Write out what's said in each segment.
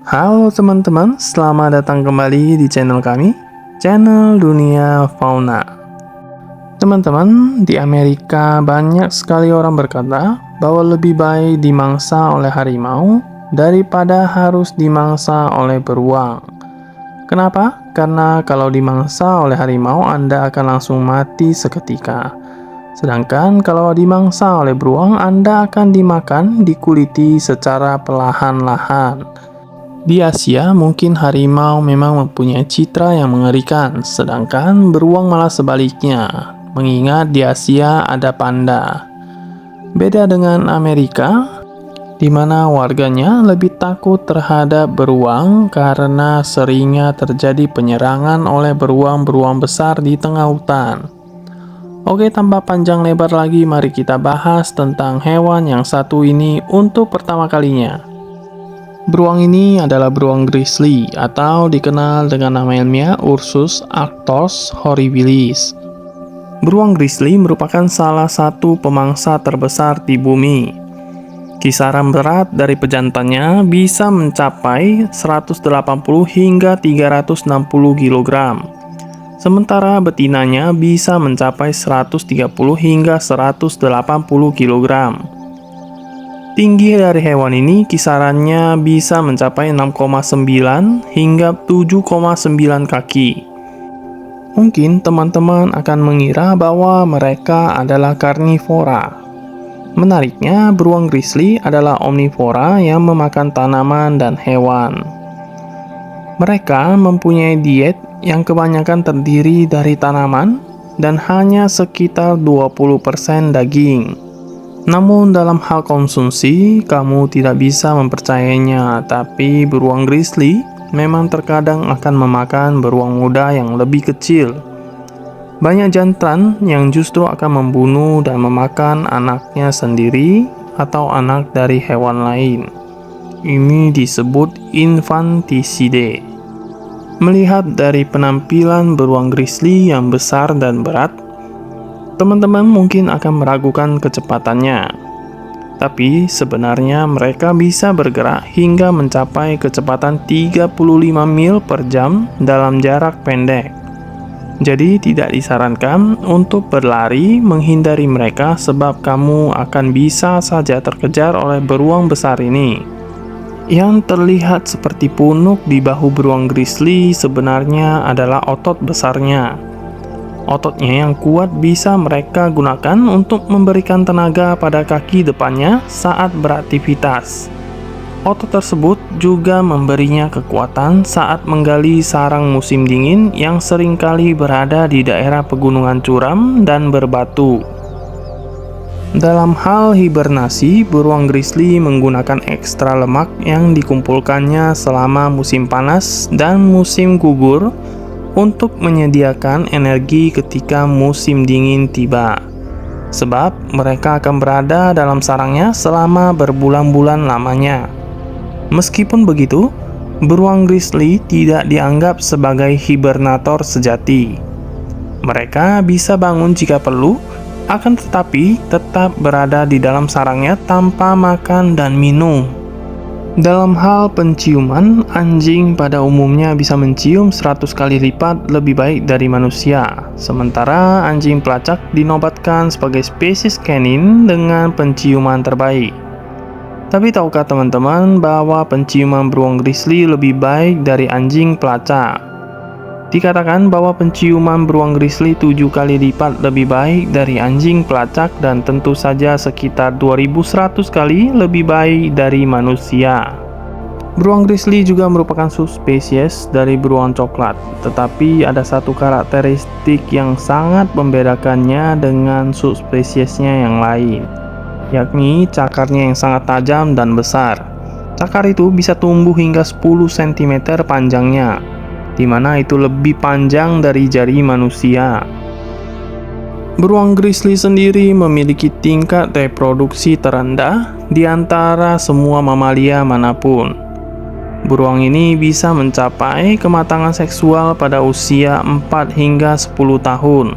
Halo teman-teman, selamat datang kembali di channel kami, channel Dunia Fauna. Teman-teman, di Amerika banyak sekali orang berkata bahwa lebih baik dimangsa oleh harimau daripada harus dimangsa oleh beruang. Kenapa? Karena kalau dimangsa oleh harimau, Anda akan langsung mati seketika. Sedangkan kalau dimangsa oleh beruang, Anda akan dimakan, dikuliti secara perlahan-lahan. Di Asia, mungkin harimau memang mempunyai citra yang mengerikan, sedangkan beruang malah sebaliknya, mengingat di Asia ada panda. Beda dengan Amerika, di mana warganya lebih takut terhadap beruang karena seringnya terjadi penyerangan oleh beruang-beruang besar di tengah hutan. Oke, tanpa panjang lebar lagi, mari kita bahas tentang hewan yang satu ini untuk pertama kalinya. Beruang ini adalah beruang grizzly atau dikenal dengan nama ilmiah Ursus arctos horribilis. Beruang grizzly merupakan salah satu pemangsa terbesar di bumi. Kisaran berat dari pejantannya bisa mencapai 180 hingga 360 kg. Sementara betinanya bisa mencapai 130 hingga 180 kg. Tinggi dari hewan ini kisarannya bisa mencapai 6,9 hingga 7,9 kaki. Mungkin teman-teman akan mengira bahwa mereka adalah karnivora. Menariknya, beruang grizzly adalah omnivora yang memakan tanaman dan hewan. Mereka mempunyai diet yang kebanyakan terdiri dari tanaman dan hanya sekitar 20% daging. Namun dalam hal konsumsi, kamu tidak bisa mempercayainya, tapi beruang grizzly memang terkadang akan memakan beruang muda yang lebih kecil. Banyak jantan yang justru akan membunuh dan memakan anaknya sendiri atau anak dari hewan lain. Ini disebut infanticide. Melihat dari penampilan beruang grizzly yang besar dan berat, teman-teman mungkin akan meragukan kecepatannya. Tapi sebenarnya mereka bisa bergerak hingga mencapai kecepatan 35 mil per jam dalam jarak pendek. Jadi tidak disarankan untuk berlari menghindari mereka sebab kamu akan bisa saja terkejar oleh beruang besar ini. Yang terlihat seperti punuk di bahu beruang grizzly sebenarnya adalah otot besarnya. Ototnya yang kuat bisa mereka gunakan untuk memberikan tenaga pada kaki depannya saat beraktivitas. Otot tersebut juga memberinya kekuatan saat menggali sarang musim dingin yang seringkali berada di daerah pegunungan curam dan berbatu. Dalam hal hibernasi, beruang grizzly menggunakan ekstra lemak yang dikumpulkannya selama musim panas dan musim gugur untuk menyediakan energi ketika musim dingin tiba. Sebab mereka akan berada dalam sarangnya selama berbulan-bulan lamanya. Meskipun begitu, beruang grizzly tidak dianggap sebagai hibernator sejati. Mereka bisa bangun jika perlu, akan tetapi tetap berada di dalam sarangnya tanpa makan dan minum. Dalam hal penciuman, anjing pada umumnya bisa mencium 100 kali lipat lebih baik dari manusia. Sementara anjing pelacak dinobatkan sebagai spesies kanin dengan penciuman terbaik. Tapi tahukah teman-teman bahwa penciuman beruang grizzly lebih baik dari anjing pelacak? Dikatakan bahwa penciuman beruang grizzly 7 kali lipat lebih baik dari anjing pelacak dan tentu saja sekitar 2100 kali lebih baik dari manusia. Beruang grizzly juga merupakan subspesies dari beruang coklat, tetapi ada satu karakteristik yang sangat membedakannya dengan subspesiesnya yang lain, yakni cakarnya yang sangat tajam dan besar. Cakar itu bisa tumbuh hingga 10 cm panjangnya, di mana itu lebih panjang dari jari manusia. Beruang grizzly sendiri memiliki tingkat reproduksi terendah di antara semua mamalia manapun. Beruang ini bisa mencapai kematangan seksual pada usia 4 hingga 10 tahun.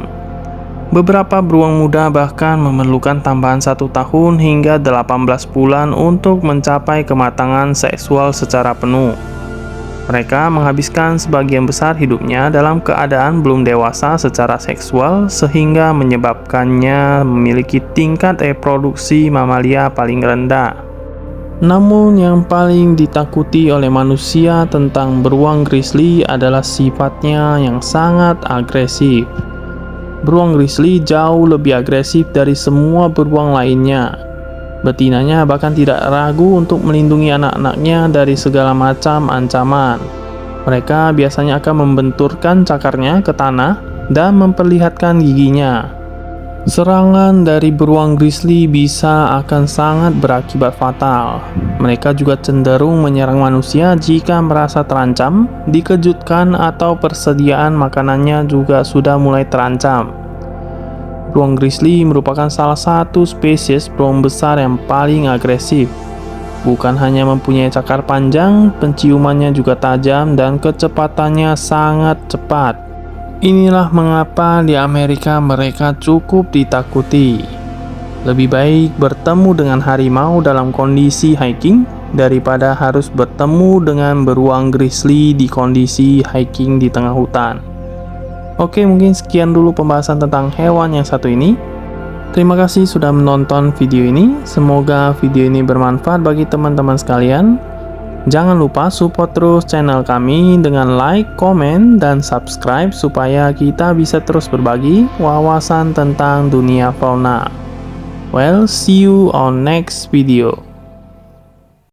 Beberapa beruang muda bahkan memerlukan tambahan 1 tahun hingga 18 bulan untuk mencapai kematangan seksual secara penuh. Mereka menghabiskan sebagian besar hidupnya dalam keadaan belum dewasa secara seksual, sehingga menyebabkannya memiliki tingkat reproduksi mamalia paling rendah. Namun yang paling ditakuti oleh manusia tentang beruang grizzly adalah sifatnya yang sangat agresif. Beruang grizzly jauh lebih agresif dari semua beruang lainnya. Betinanya bahkan tidak ragu untuk melindungi anak-anaknya dari segala macam ancaman. Mereka biasanya akan membenturkan cakarnya ke tanah dan memperlihatkan giginya. Serangan dari beruang grizzly bisa akan sangat berakibat fatal. Mereka juga cenderung menyerang manusia jika merasa terancam, dikejutkan, atau persediaan makanannya juga sudah mulai terancam. Beruang grizzly merupakan salah satu spesies beruang besar yang paling agresif. Bukan hanya mempunyai cakar panjang, penciumannya juga tajam dan kecepatannya sangat cepat. Inilah mengapa di Amerika mereka cukup ditakuti. Lebih baik bertemu dengan harimau dalam kondisi hiking daripada harus bertemu dengan beruang grizzly di kondisi hiking di tengah hutan. Oke, mungkin sekian dulu pembahasan tentang hewan yang satu ini. Terima kasih sudah menonton video ini. Semoga video ini bermanfaat bagi teman-teman sekalian. Jangan lupa support terus channel kami dengan like, komen, dan subscribe supaya kita bisa terus berbagi wawasan tentang dunia fauna. Well, see you on next video.